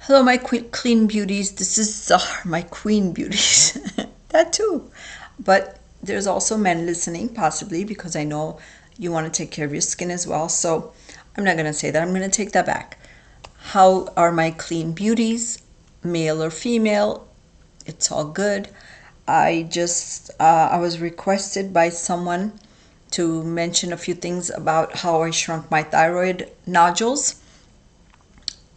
Hello, my clean beauties. This is my queen beauties. That too. But there's also men listening, possibly, because I know you want to take care of your skin as well. So I'm not going to say that. I'm going to take that back. How are my clean beauties, male or female? It's all good. I was requested by someone to mention a few things about how I shrunk my thyroid nodules.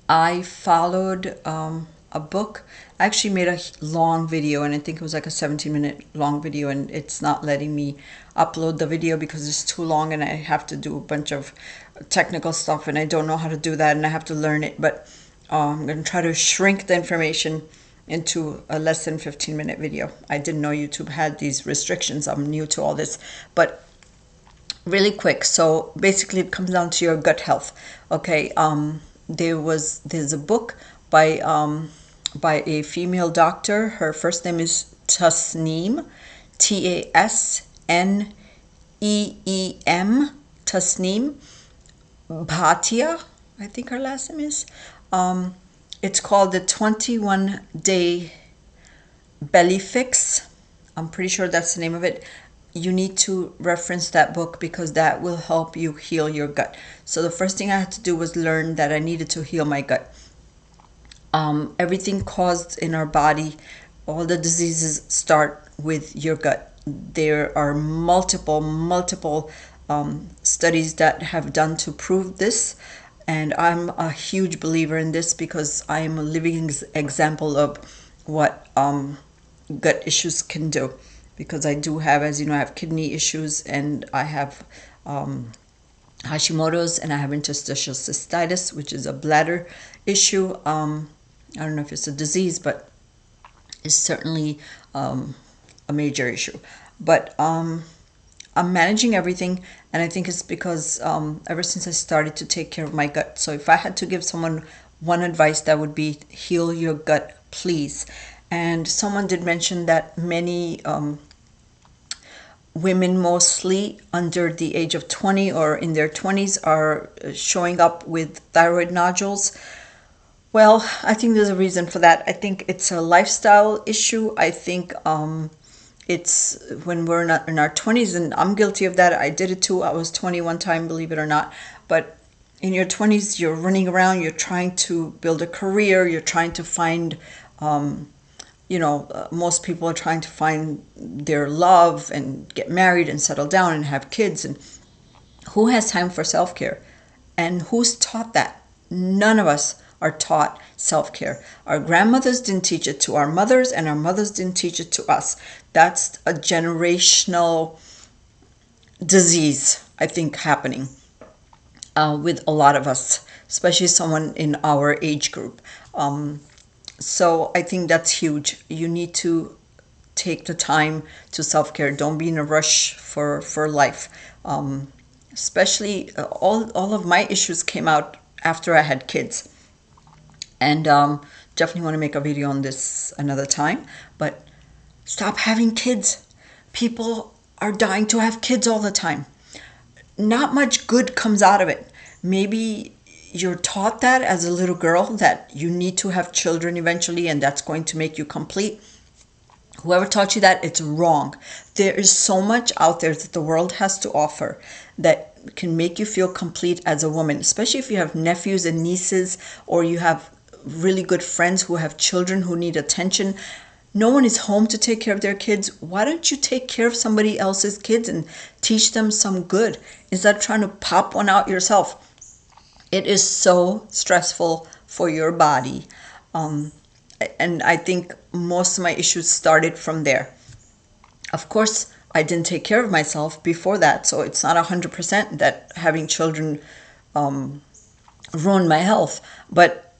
I followed a book. I actually made a long video, and I think it was like a 17-minute long video, and it's not letting me upload the video because it's too long and I have to do a bunch of technical stuff, and I don't know how to do that, and I have to learn it. But I'm going to try to shrink the information into a less than 15-minute video. I didn't know YouTube had these restrictions. I'm new to all this. But really quick, so basically it comes down to your gut health. Okay, there's a book by a female doctor. Her first name is Tasneem, Tasneem, Tasneem Bhatia, I think her last name is. It's called the 21-Day Belly Fix. I'm pretty sure that's the name of it. You need to reference that book because that will help you heal your gut. So the first thing I had to do was learn that I needed to heal my gut. Everything caused in our body, all the diseases start with your gut. There are multiple studies that have done to prove this, and I'm a huge believer in this because I am a living example of what gut issues can do. Because I do have, as you know, I have kidney issues, and I have Hashimoto's, and I have interstitial cystitis, which is a bladder issue. I don't know if it's a disease, but it's certainly a major issue. But I'm managing everything, and I think it's because ever since I started to take care of my gut. So if I had to give someone one advice, that would be heal your gut, please. And someone did mention that many women, mostly under the age of 20 or in their 20s, are showing up with thyroid nodules. Well, I think there's a reason for that. I think it's a lifestyle issue. I think it's when we're not in our 20s, and I'm guilty of that. I did it too. I was 20 one time, believe it or not. But in your 20s, you're running around, you're trying to build a career, you're trying to find most people are trying to find their love and get married and settle down and have kids. And who has time for self-care? And who's taught that? None of us are taught self-care. Our grandmothers didn't teach it to our mothers, and our mothers didn't teach it to us. That's a generational disease, I think, happening with a lot of us, especially someone in our age group. So I think that's huge. You need to take the time to self-care. Don't be in a rush for life. Especially all of my issues came out after I had kids. And definitely want to make a video on this another time. But stop having kids. People are dying to have kids all the time. Not much good comes out of it. Maybe you're taught that as a little girl, that you need to have children eventually, and that's going to make you complete. Whoever taught you that, it's wrong. There is so much out there that the world has to offer that can make you feel complete as a woman, especially if you have nephews and nieces, or you have really good friends who have children who need attention. No one is home to take care of their kids. Why don't you take care of somebody else's kids and teach them some good instead of trying to pop one out yourself? It is so stressful for your body. And I think most of my issues started from there. Of course, I didn't take care of myself before that, so it's not 100% that having children ruined my health. But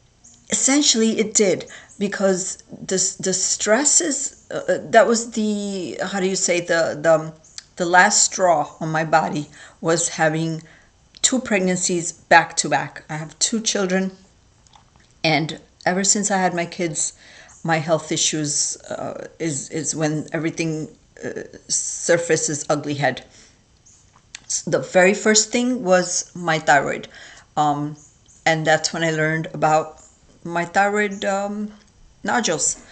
essentially it did, because the stresses, that was the, how do you say, the last straw on my body was having 2 pregnancies back to back. I have 2 children, and ever since I had my kids, my health issues is when everything surfaces ugly head. The very first thing was my thyroid, and that's when I learned about my thyroid nodules.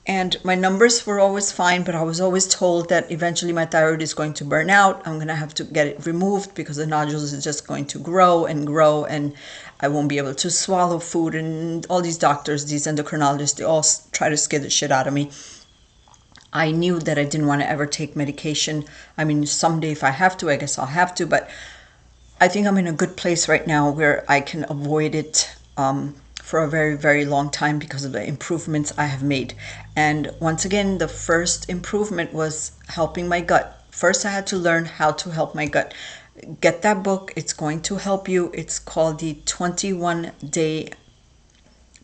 And my numbers were always fine, but I was always told that eventually my thyroid is going to burn out. I'm going to have to get it removed because the nodules is just going to grow and grow, and I won't be able to swallow food. And all these doctors, these endocrinologists, they all try to scare the shit out of me. I knew that I didn't want to ever take medication. I mean, someday if I have to, I guess I'll have to, but I think I'm in a good place right now where I can avoid it for a very, very long time because of the improvements I have made. And once again, the first improvement was helping my gut. First, I had to learn how to help my gut. Get that book, it's going to help you. It's called the 21-Day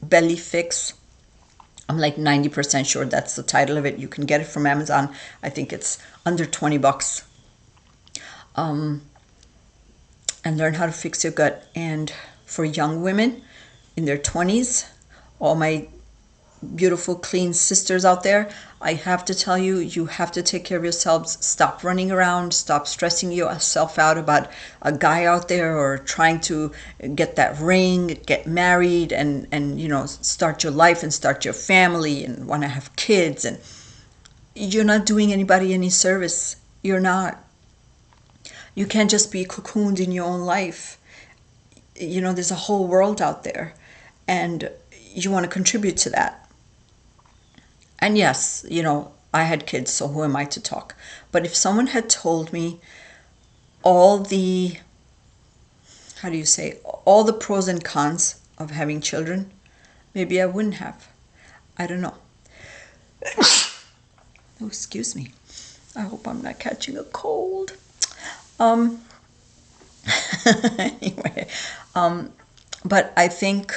Belly Fix. I'm like 90% sure that's the title of it. You can get it from Amazon. I think it's under 20 bucks. And learn how to fix your gut. And for young women in their 20s, all my beautiful, clean sisters out there, I have to tell you, you have to take care of yourselves. Stop running around. Stop stressing yourself out about a guy out there or trying to get that ring, get married, and start your life and start your family and want to have kids. And you're not doing anybody any service. You're not. You can't just be cocooned in your own life. There's a whole world out there, and you want to contribute to that. And yes, I had kids, so who am I to talk? But if someone had told me all the, how do you say, all the pros and cons of having children, maybe I wouldn't have. I don't know. Oh, excuse me. I hope I'm not catching a cold. Anyway, but I think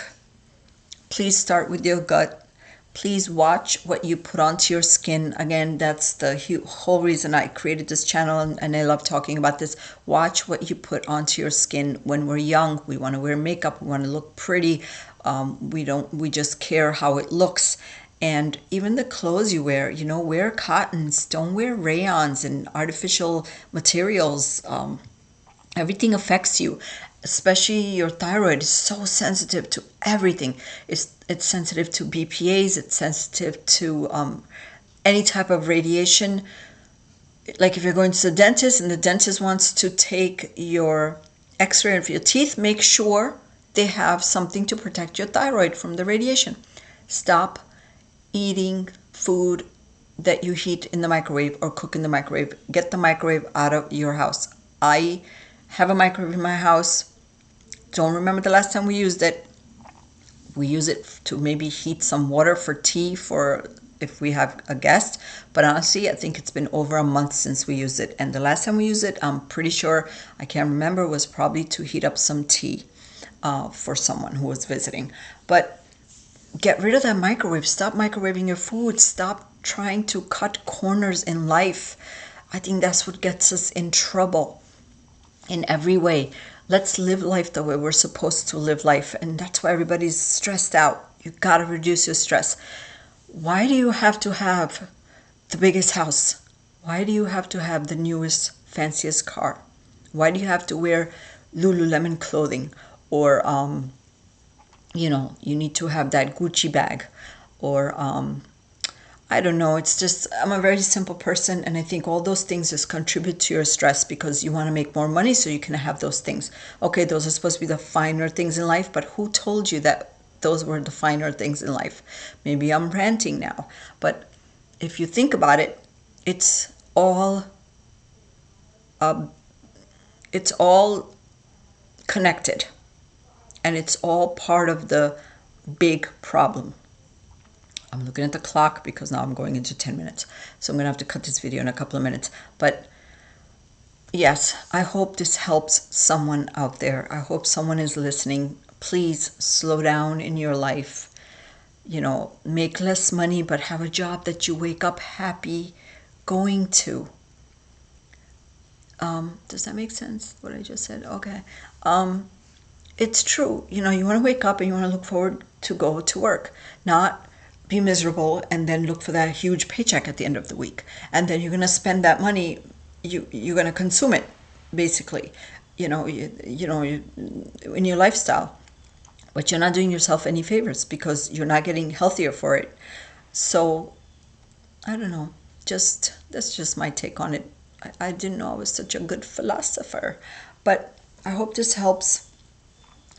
please start with your gut. Please watch what you put onto your skin. Again, that's the whole reason I created this channel, and I love talking about this. Watch what you put onto your skin. When we're young, we want to wear makeup, we want to look pretty. We just care how it looks. And even the clothes you wear, wear cottons. Don't wear rayons and artificial materials. Everything affects you, especially your thyroid is so sensitive to everything. It's sensitive to BPAs. It's sensitive to any type of radiation. Like if you're going to the dentist and the dentist wants to take your x-ray of your teeth, make sure they have something to protect your thyroid from the radiation. Stop eating food that you heat in the microwave or cook in the microwave. Get the microwave out of your house. I have a microwave in my house. Don't remember the last time we used it. We use it to maybe heat some water for tea for if we have a guest. But honestly, I think it's been over a month since we used it. And the last time we used it, I'm pretty sure, I can't remember, was probably to heat up some tea for someone who was visiting. But get rid of that microwave. Stop microwaving your food. Stop trying to cut corners in life. I think that's what gets us in trouble in every way. Let's live life the way we're supposed to live life. And that's why everybody's stressed out. You got to reduce your stress. Why do you have to have the biggest house? Why do you have to have the newest, fanciest car? Why do you have to wear Lululemon clothing? Or, you need to have that Gucci bag. Or, I don't know. It's just, I'm a very simple person, and I think all those things just contribute to your stress because you want to make more money so you can have those things. Okay, those are supposed to be the finer things in life, but who told you that those were the finer things in life? Maybe I'm ranting now, but if you think about it, it's all connected, and it's all part of the big problem. I'm looking at the clock because now I'm going into 10 minutes. So I'm going to have to cut this video in a couple of minutes. But yes, I hope this helps someone out there. I hope someone is listening. Please slow down in your life. Make less money, but have a job that you wake up happy going to. Does that make sense, what I just said? Okay. It's true. You want to wake up and you want to look forward to go to work. Not be miserable and then look for that huge paycheck at the end of the week, and then you're going to spend that money. You're going to consume it, basically. In your lifestyle. but you're not doing yourself any favors because you're not getting healthier for it. So I don't know. Just that's just my take on it. I didn't know I was such a good philosopher, but I hope this helps.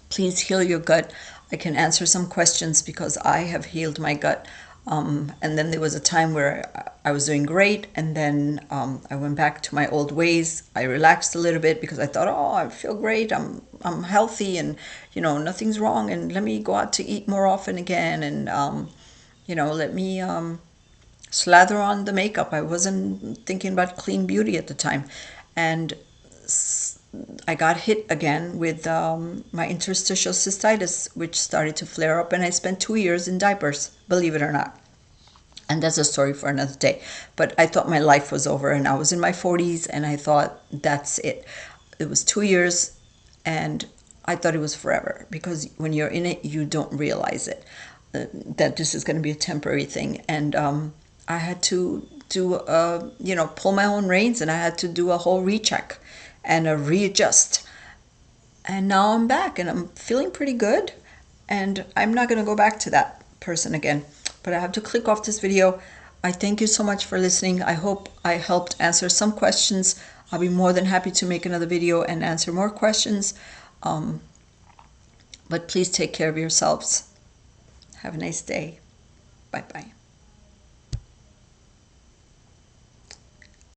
Please heal your gut. I can answer some questions because I have healed my gut. And then there was a time where I was doing great, and then I went back to my old ways. I relaxed a little bit because I thought, oh, I feel great. I'm healthy, and nothing's wrong. And let me go out to eat more often again, and let me slather on the makeup. I wasn't thinking about clean beauty at the time, and I got hit again with my interstitial cystitis, which started to flare up, and I spent 2 years in diapers, believe it or not. And that's a story for another day. But I thought my life was over, and I was in my 40s, and I thought that's it. It was 2 years, and I thought it was forever, because when you're in it, you don't realize it, that this is going to be a temporary thing. And I had to do, pull my own reins, and I had to do a whole recheck and a readjust. And now I'm back, and I'm feeling pretty good. And I'm not going to go back to that person again. But I have to click off this video. I thank you so much for listening. I hope I helped answer some questions. I'll be more than happy to make another video and answer more questions. But please take care of yourselves. Have a nice day. Bye-bye.